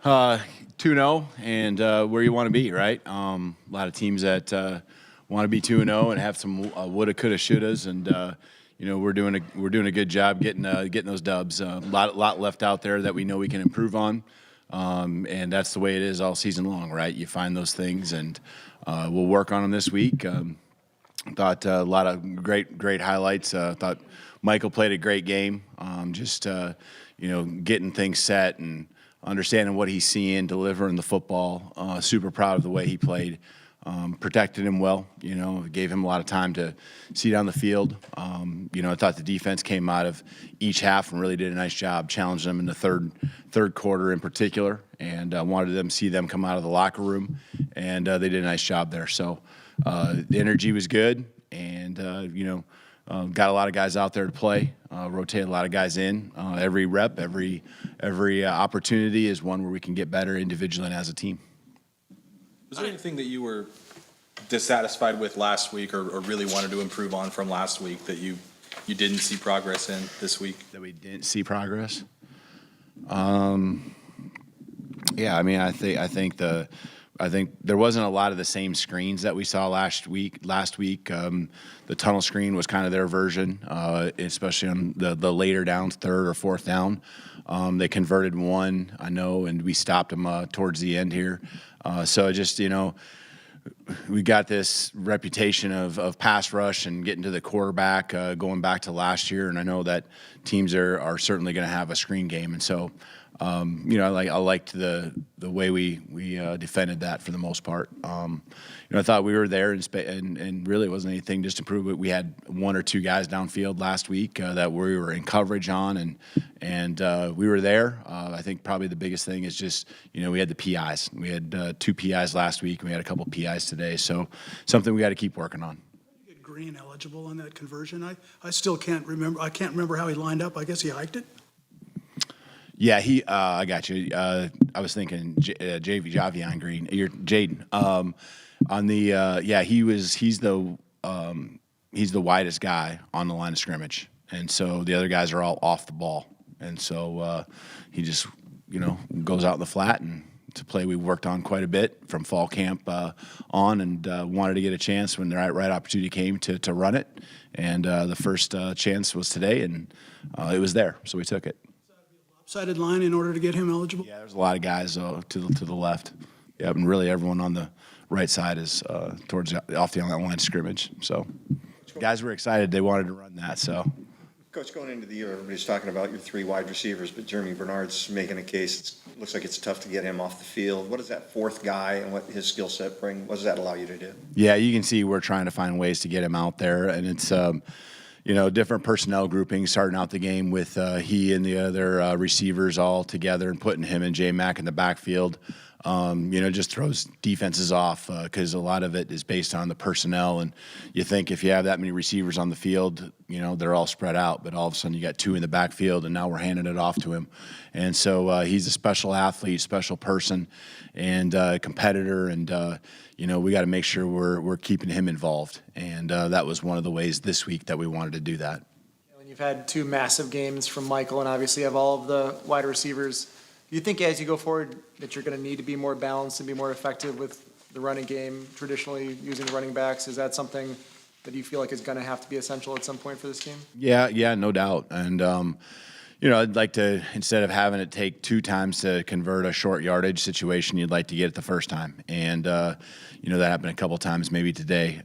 2-0 and where you want to be, right? A lot of teams that want to be 2-0 and have some woulda, coulda, shouldas, and we're doing a good job getting those dubs. A lot left out there that we know we can improve on, and that's the way it is all season long, right? You find those things, and we'll work on them this week. Thought a lot of great highlights. Thought Michael played a great game. Getting things set and understanding what he's seeing, delivering the football. Super proud of the way he played. Protected him well, gave him a lot of time to see down the field. I thought the defense came out of each half and really did a nice job, challenged them in the third quarter in particular, and wanted them to see them come out of the locker room, and they did a nice job there. So the energy was good, and got a lot of guys out there to play. Rotated a lot of guys in. Every rep, every opportunity is one where we can get better individually and as a team. Was there anything that you were dissatisfied with last week or really wanted to improve on from last week that you didn't see progress in this week? That we didn't see progress? I think there wasn't a lot of the same screens that we saw last week. The tunnel screen was kind of their version, especially on the later downs, third or fourth down. They converted one, I know, and we stopped them towards the end here. We got this reputation of pass rush and getting to the quarterback going back to last year, and I know that teams are certainly going to have a screen game, and so I liked the way we defended that for the most part. I thought we were there and really it wasn't anything just to prove it. We had one or two guys downfield last week that we were in coverage on, and we were there. I think probably the biggest thing is just we had the PIs. We had 2 PIs last week, and we had a couple PIs today. So something we got to keep working on. Get Green eligible on that conversion. I still can't remember. I can't remember how he lined up. I guess he hiked it. Yeah, I got you. I was thinking Javion Green. You're Jaden. He's the widest guy on the line of scrimmage, and so the other guys are all off the ball, and so he just goes out in the flat, and it's a play we worked on quite a bit from fall camp on, and wanted to get a chance when the right opportunity came to run it, and the first chance was today, and it was there, so we took it. Lopsided line in order to get him eligible? Yeah, there's a lot of guys to the left. Yeah, and really everyone on the right side is off the line of scrimmage. So guys were excited. They wanted to run that. So, Coach, going into the year, everybody's talking about your 3 wide receivers, but Jeremy Bernard's making a case. It looks like it's tough to get him off the field. What does that 4th guy and what his skill set bring? What does that allow you to do? Yeah, you can see we're trying to find ways to get him out there, and it's different personnel groupings, starting out the game with he and the other receivers all together and putting him and J-Mac in the backfield. Just throws defenses off because a lot of it is based on the personnel. And you think if you have that many receivers on the field, they're all spread out. But all of a sudden you got 2 in the backfield, and now we're handing it off to him. And so he's a special athlete, special person, and competitor. And, we got to make sure we're keeping him involved. And that was one of the ways this week that we wanted to do that. When you've had 2 massive games from Michael and obviously have all of the wide receivers, do you think as you go forward that you're going to need to be more balanced and be more effective with the running game, traditionally using the running backs? Is that something that you feel like is going to have to be essential at some point for this game? Yeah, no doubt. And, I'd like to, instead of having it take 2 times to convert a short yardage situation, you'd like to get it the first time. And, that happened a couple times maybe today.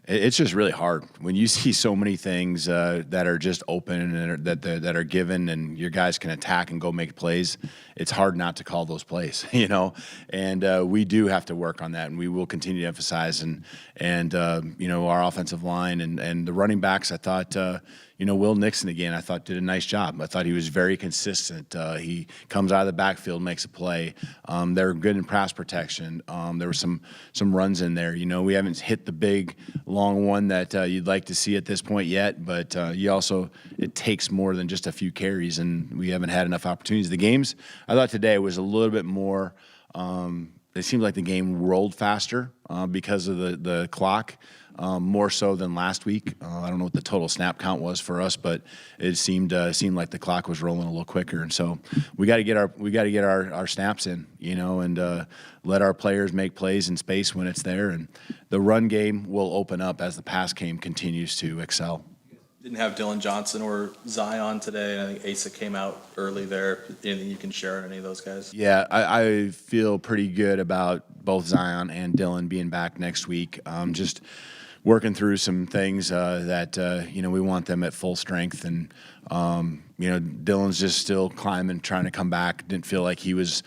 It's just really hard when you see so many things that are just open and that are given, and your guys can attack and go make plays. It's hard not to call those plays, And we do have to work on that, and we will continue to emphasize. And our offensive line and the running backs. I thought Will Nixon again. I thought did a nice job. I thought he was very consistent. He comes out of the backfield, makes a play. They're good in pass protection. There were some runs in there. We haven't hit the big long one that you'd like to see at this point yet, but it takes more than just a few carries, and we haven't had enough opportunities. The games, I thought today was a little bit more it seemed like the game rolled faster because of the clock, more so than last week. I don't know what the total snap count was for us, but it seemed like the clock was rolling a little quicker. And so we got to get our snaps in, and let our players make plays in space when it's there. And the run game will open up as the pass game continues to excel. Didn't have Dylan Johnson or Zion today, and I think Asa came out early there. Anything you can share on any of those guys? Yeah, I feel pretty good about both Zion and Dylan being back next week. Just working through some things that we want them at full strength, and Dylan's just still climbing, trying to come back. Didn't feel like he was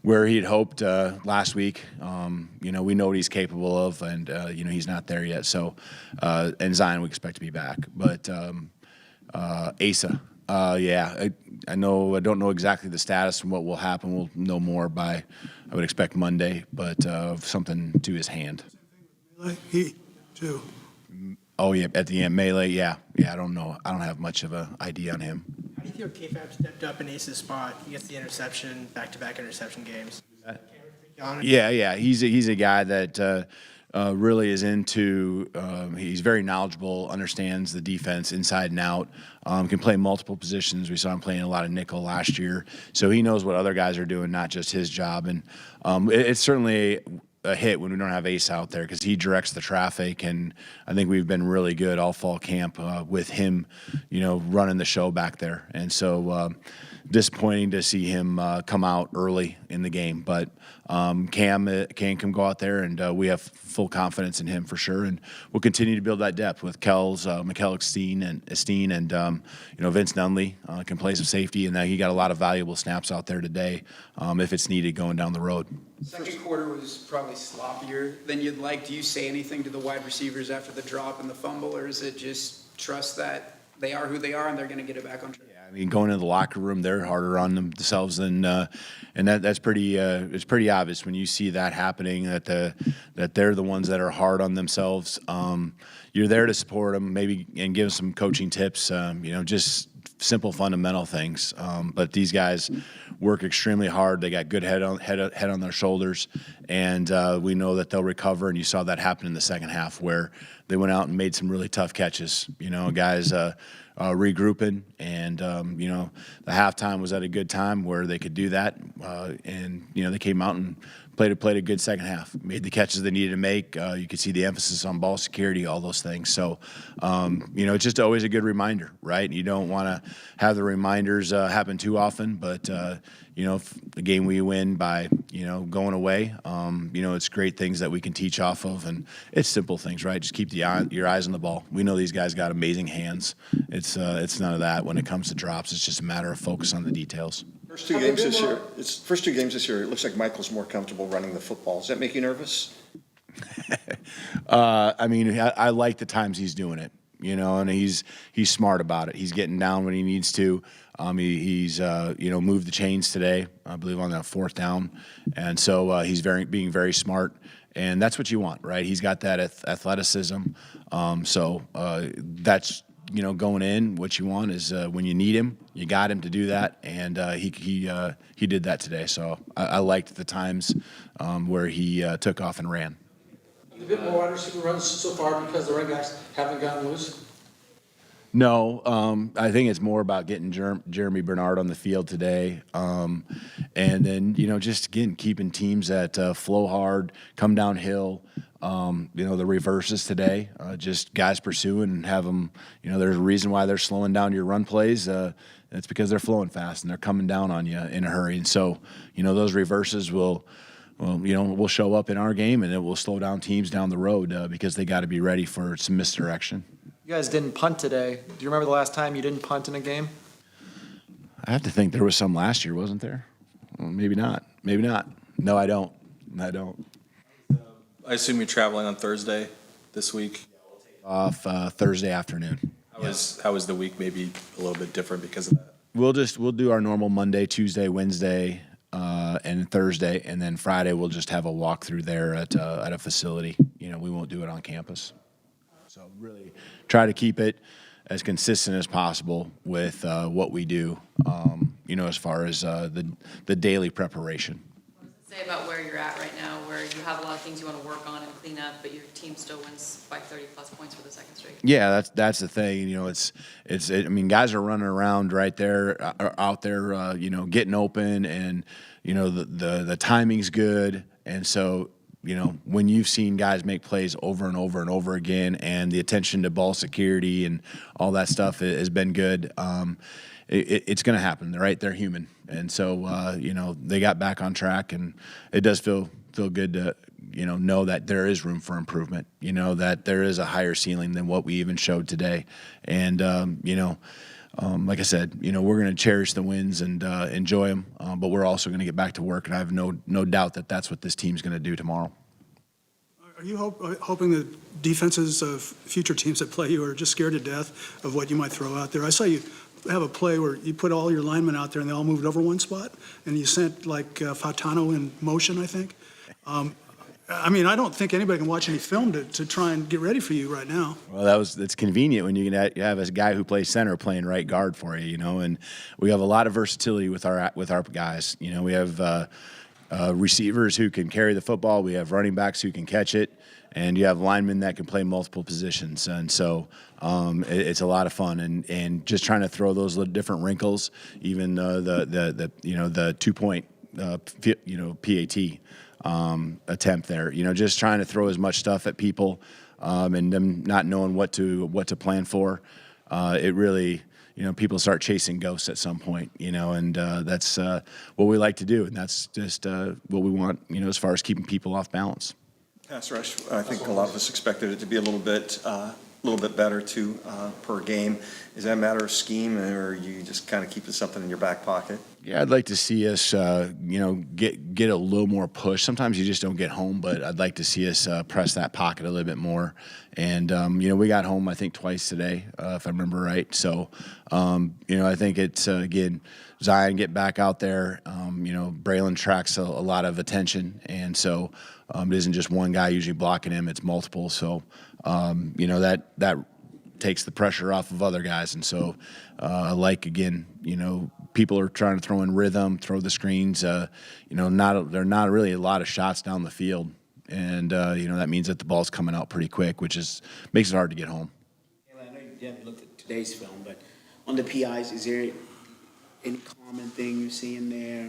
where he'd hoped last week. We know what he's capable of, and he's not there yet. So, and Zion we expect to be back, but Asa, I know I don't know exactly the status and what will happen. We'll know more by, I would expect Monday, but something to his hand. He, too. Oh yeah, at the end, Melee. Yeah. I don't know. I don't have much of an idea on him. How do you feel K-Fab stepped up in Ace's spot? He gets the interception, back-to-back interception games. Yeah. He's a guy that really is into. He's very knowledgeable, understands the defense inside and out. Can play multiple positions. We saw him playing a lot of nickel last year, so he knows what other guys are doing, not just his job. And it's certainly a hit when we don't have Ace out there because he directs the traffic, and I think we've been really good all fall camp with him, running the show back there. And so disappointing to see him come out early in the game, but Cam can go out there, and we have full confidence in him for sure, and we'll continue to build that depth with McKellick-Steen and Vince Nunley can play some safety, and he got a lot of valuable snaps out there today if it's needed going down the road. Second quarter was probably sloppier than you'd like. Do you say anything to the wide receivers after the drop and the fumble, or is it just trust that they are who they are and they're going to get it back on track? I mean, going into the locker room, they're harder on themselves than, and that's pretty. It's pretty obvious when you see that happening that they're the ones that are hard on themselves. You're there to support them, maybe, and give them some coaching tips. Just simple fundamental things. But these guys work extremely hard. They got good head on their shoulders, and we know that they'll recover. And you saw that happen in the second half where they went out and made some really tough catches. Guys. Regrouping, and the halftime was at a good time where they could do that, and they came out and played a good second half, made the catches they needed to make. You could see the emphasis on ball security, all those things. So it's just always a good reminder, right? You don't want to have the reminders happen too often, but if the game we win by going away, it's great things that we can teach off of, and it's simple things, right? Just keep your eyes on the ball. We know these guys got amazing hands. It's none of that when it comes to drops. It's just a matter of focus on the details. First two games this year, it looks like Michael's more comfortable running the football. Does that make you nervous? I like the times he's doing it, and he's smart about it. He's getting down when he needs to. He's moved the chains today, I believe, on that fourth down, and so he's being very smart, and that's what you want, right? He's got that athleticism, so that's going in. What you want is when you need him, you got him to do that, and he did that today. So I liked the times where he took off and ran. A bit more wide receiver runs so far because the running backs haven't gotten loose? No, I think it's more about getting Jeremy Bernard on the field today, and then just again keeping teams that flow hard, come downhill. The reverses today, just guys pursuing and have them. There's a reason why they're slowing down your run plays. It's because they're flowing fast and they're coming down on you in a hurry. And so, those reverses will show up in our game, and it will slow down teams down the road because they got to be ready for some misdirection. You guys didn't punt today. Do you remember the last time you didn't punt in a game? I have to think there was some last year, wasn't there? Well, maybe not. No, I don't. I assume you're traveling on Thursday this week. Off Thursday afternoon. How was the week? Maybe a little bit different because of that. We'll do our normal Monday, Tuesday, Wednesday, and Thursday, and then Friday we'll just have a walkthrough there at a facility. We won't do it on campus. So really try to keep it as consistent as possible with what we do. As far as the daily preparation. What does it say about where you're at right now you have a lot of things you want to work on and clean up, but your team still wins by 30-plus points for the second straight? Yeah, that's the thing. I mean, guys are running around right there, out there, getting open, and the timing's good, and so. When you've seen guys make plays over and over and over again, and the attention to ball security and all that stuff has been good, it's going to happen, right? They're human, and so they got back on track, and it does feel good to know that there is room for improvement. That there is a higher ceiling than what we even showed today, and like I said, we're going to cherish the wins and enjoy them, but we're also going to get back to work, and I have no doubt that that's what this team's going to do tomorrow. Are you hoping that defenses of future teams that play you are just scared to death of what you might throw out there? I saw you have a play where you put all your linemen out there and they all moved over one spot, and you sent Fautano in motion, I think. I don't think anybody can watch any film to try and get ready for you right now. Well, it's convenient when you can have a guy who plays center playing right guard for you, and we have a lot of versatility with our guys. We have receivers who can carry the football. We have running backs who can catch it, and you have linemen that can play multiple positions. And so it's a lot of fun, and just trying to throw those little different wrinkles, even the 2-point PAT. Attempt there, just trying to throw as much stuff at people, and them not knowing what to plan for. It really, people start chasing ghosts at some point, and that's what we like to do, and that's just what we want, as far as keeping people off balance. Pass rush, I think a lot of us expected it to be a little bit better too per game. Is that a matter of scheme, or are you just kind of keeping something in your back pocket? Yeah, I'd like to see us, get a little more push. Sometimes you just don't get home, but I'd like to see us press that pocket a little bit more. And we got home, I think, twice today, if I remember right. So, I think it's again, Zion get back out there. Braylon tracks a lot of attention, and so it isn't just one guy usually blocking him; it's multiple. So, that takes the pressure off of other guys, and so people are trying to throw in rhythm, throw the screens. There are not really a lot of shots down the field, and that means that the ball's coming out pretty quick, which makes it hard to get home. I know you haven't looked at today's film, but on the PIs, is there any common thing you're seeing there?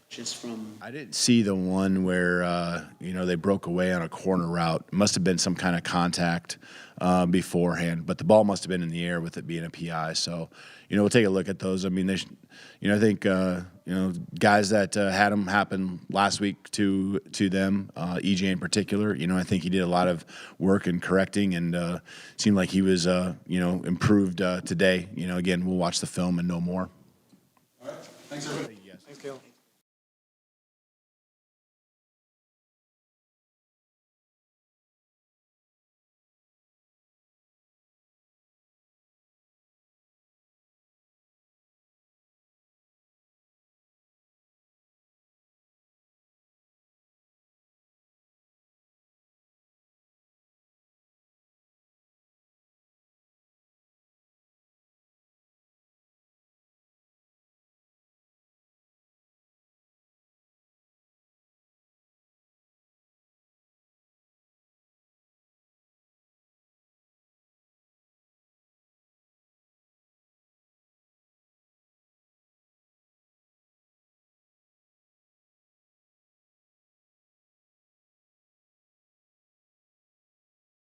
Just from I didn't see the one where they broke away on a corner route. It must have been some kind of contact beforehand, but the ball must have been in the air with it being a PI. So, we'll take a look at those. I mean, I think guys that had them happen last week to them, EJ in particular. I think he did a lot of work in correcting, and seemed like he was improved today. Again, we'll watch the film and know more. All right, thanks everybody. Thanks, Caleb.